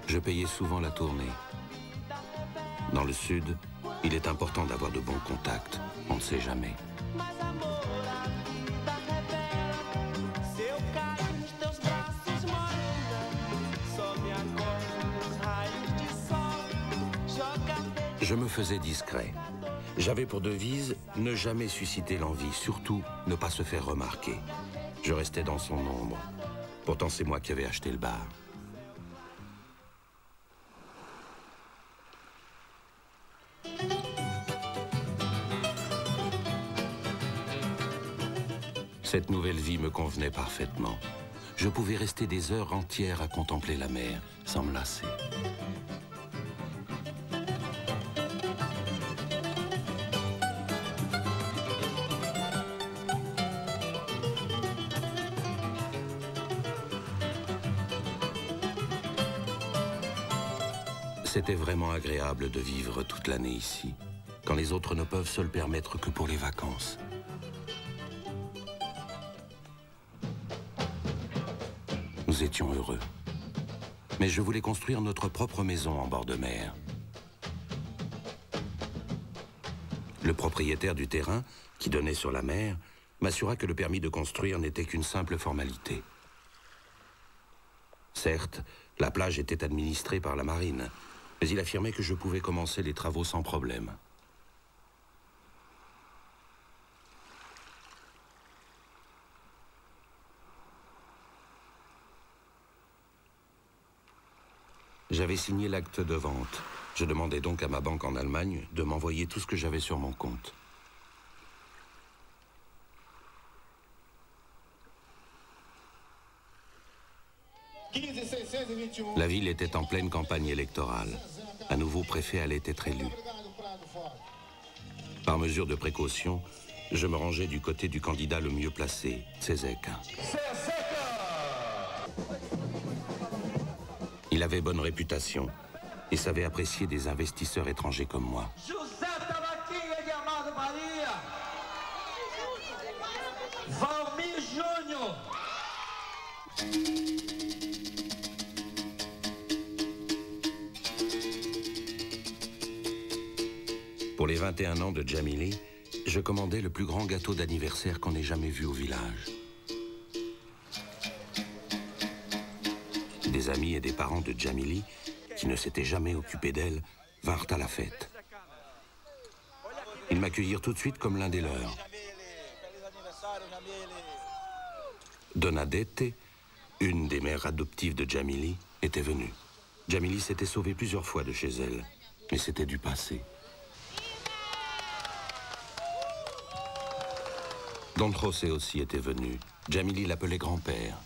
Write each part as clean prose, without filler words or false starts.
Je payais souvent la tournée. Dans le sud, il est important d'avoir de bons contacts. On ne sait jamais. Je me faisais discret. J'avais pour devise ne jamais susciter l'envie, surtout ne pas se faire remarquer. Je restais dans son ombre. Pourtant, c'est moi qui avais acheté le bar. Cette nouvelle vie me convenait parfaitement. Je pouvais rester des heures entières à contempler la mer, sans me lasser. C'était vraiment agréable de vivre toute l'année ici, quand les autres ne peuvent se le permettre que pour les vacances. Nous étions heureux. Mais je voulais construire notre propre maison en bord de mer. Le propriétaire du terrain, qui donnait sur la mer, m'assura que le permis de construire n'était qu'une simple formalité. Certes, la plage était administrée par la marine, mais il affirmait que je pouvais commencer les travaux sans problème. J'avais signé l'acte de vente. Je demandais donc à ma banque en Allemagne de m'envoyer tout ce que j'avais sur mon compte. La ville était en pleine campagne électorale. Un nouveau préfet allait être élu. Par mesure de précaution, je me rangeais du côté du candidat le mieux placé, Cezek. Il avait bonne réputation et savait apprécier des investisseurs étrangers comme moi. Pour les 21 ans de Djamili, je commandais le plus grand gâteau d'anniversaire qu'on ait jamais vu au village. Des amis et des parents de Djamili, qui ne s'étaient jamais occupés d'elle, vinrent à la fête. Ils m'accueillirent tout de suite comme l'un des leurs. Donadette, une des mères adoptives de Djamili, était venue. Djamili s'était sauvée plusieurs fois de chez elle, mais c'était du passé. Don José aussi était venu. Djamili l'appelait grand-père.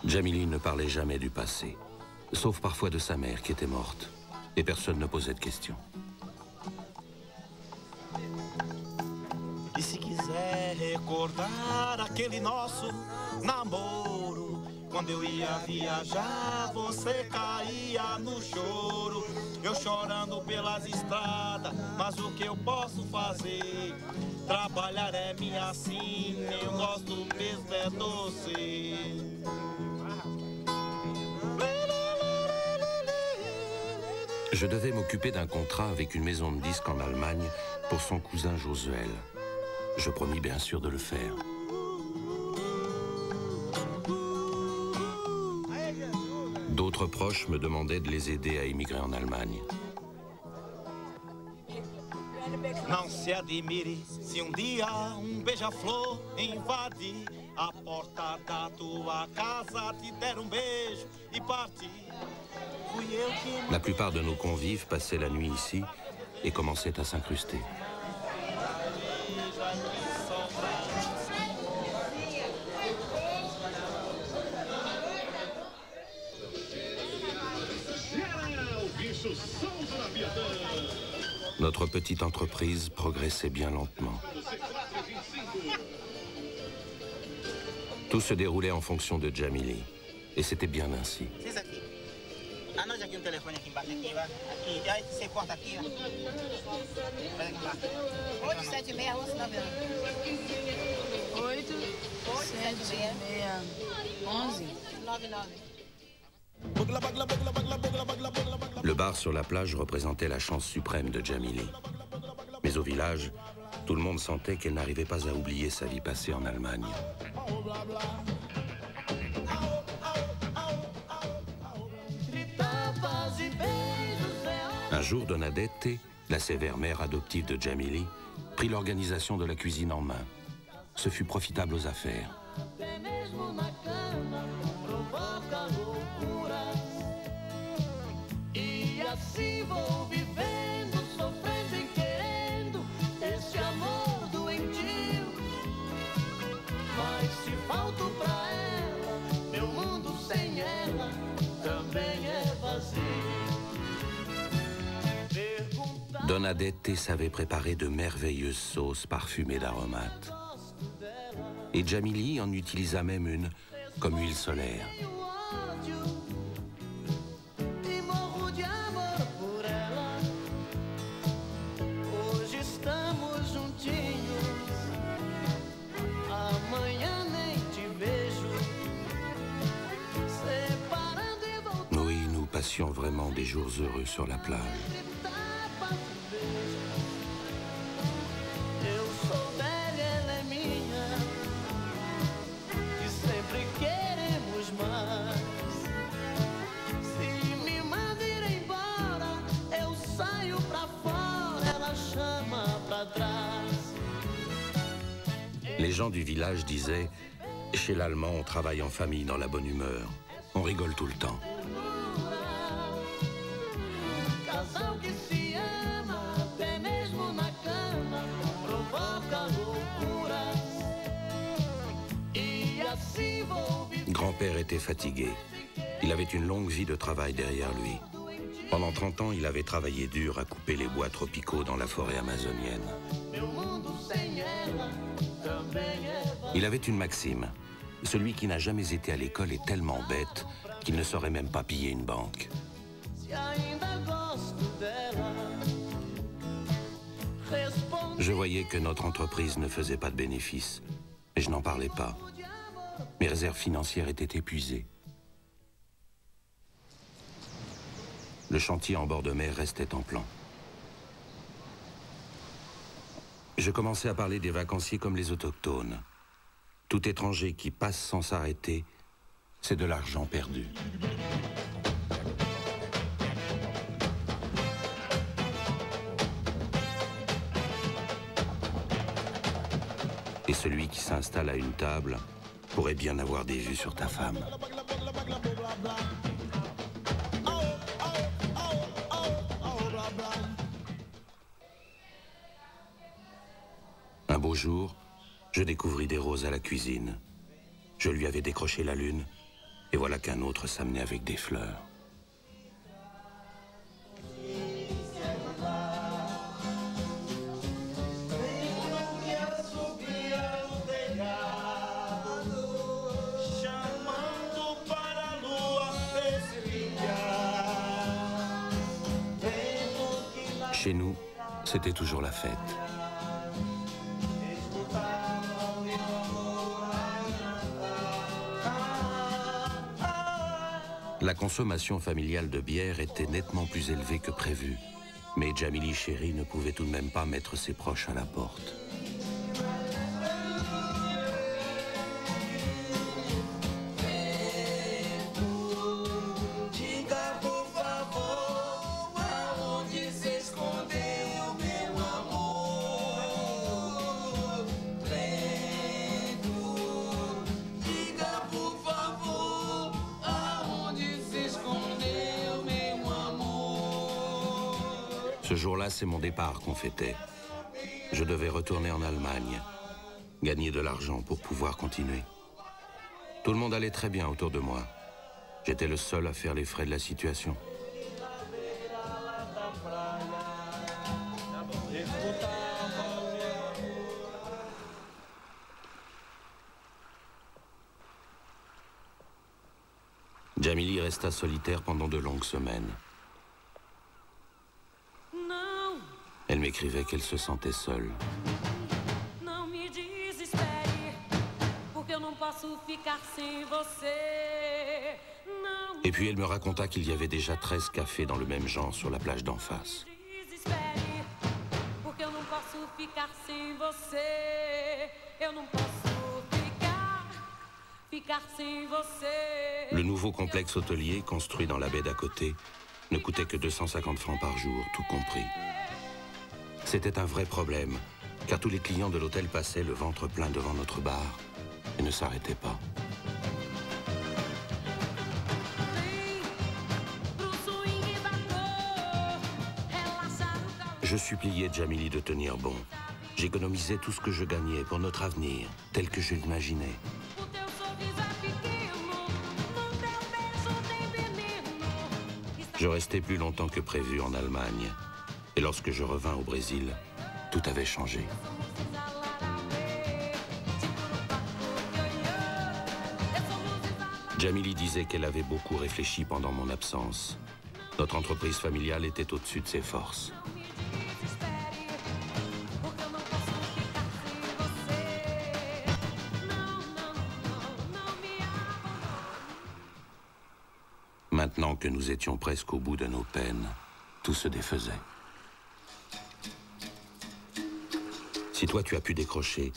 Djamili ne parlait jamais du passé, sauf parfois de sa mère qui était morte. Et personne ne posait de questions. E se quiser recordar aquele nosso namoro, quando eu ia viajar, você caía no choro. Eu chorando pelas estradas, mas o que eu posso fazer? Trabalhar é minha sina, eu gosto mesmo é doce. Je devais m'occuper d'un contrat avec une maison de disques en Allemagne pour son cousin Josuel. Je promis bien sûr de le faire. D'autres proches me demandaient de les aider à émigrer en Allemagne. Não se admire se dia beija-flor invadir a porta da tua casa, te der beijo e partir. La plupart de nos convives passaient la nuit ici et commençaient à s'incruster. Notre petite entreprise progressait bien lentement. Tout se déroulait en fonction de Djamili, et c'était bien ainsi. Anote aqui telefone aqui embaixo, aqui, aqui, aí você corta aqui, ó. Faz aqui embaixo. 876-1191. 876-1191. Le bar sur la plage représentait la chance suprême de Djamili. Mais au village, tout le monde sentait qu'elle n'arrivait pas à oublier sa vie passée en Allemagne. Un jour, Donadette, la sévère mère adoptive de Djamili, prit l'organisation de la cuisine en main. Ce fut profitable aux affaires. Donadette savait préparer de merveilleuses sauces parfumées d'aromates. Et Djamili en utilisa même une comme huile solaire. Oui, nous passions vraiment des jours heureux sur la plage. Les gens du village disaient « Chez l'Allemand, on travaille en famille dans la bonne humeur. On rigole tout le temps. » Grand-père était fatigué. Il avait une longue vie de travail derrière lui. Pendant 30 ans, il avait travaillé dur à couper les bois tropicaux dans la forêt amazonienne. Il avait une maxime. Celui qui n'a jamais été à l'école est tellement bête qu'il ne saurait même pas piller une banque. Je voyais que notre entreprise ne faisait pas de bénéfices, et je n'en parlais pas. Mes réserves financières étaient épuisées. Le chantier en bord de mer restait en plan. Je commençais à parler des vacanciers comme les autochtones. Tout étranger qui passe sans s'arrêter, c'est de l'argent perdu. Et celui qui s'installe à une table pourrait bien avoir des vues sur ta femme. Un beau jour, je découvris des roses à la cuisine. Je lui avais décroché la lune, et voilà qu'un autre s'amenait avec des fleurs. Chez nous, c'était toujours la fête. La consommation familiale de bière était nettement plus élevée que prévu. Mais Djamili chérie ne pouvait tout de même pas mettre ses proches à la porte. Ce jour-là, c'est mon départ qu'on fêtait. Je devais retourner en Allemagne, gagner de l'argent pour pouvoir continuer. Tout le monde allait très bien autour de moi. J'étais le seul à faire les frais de la situation. Djamili resta solitaire pendant de longues semaines. Elle m'écrivait qu'elle se sentait seule. Et puis elle me raconta qu'il y avait déjà 13 cafés dans le même genre sur la plage d'en face. Le nouveau complexe hôtelier, construit dans la baie d'à côté, ne coûtait que 250 francs par jour, tout compris. C'était un vrai problème, car tous les clients de l'hôtel passaient le ventre plein devant notre bar et ne s'arrêtaient pas. Je suppliais Djamili de tenir bon. J'économisais tout ce que je gagnais pour notre avenir, tel que je l'imaginais. Je restais plus longtemps que prévu en Allemagne. Et lorsque je revins au Brésil, tout avait changé. Djamili disait qu'elle avait beaucoup réfléchi pendant mon absence. Notre entreprise familiale était au-dessus de ses forces. Maintenant que nous étions presque au bout de nos peines, tout se défaisait. Si toi tu as pu décrocher,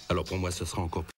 alors pour moi ce sera encore plus.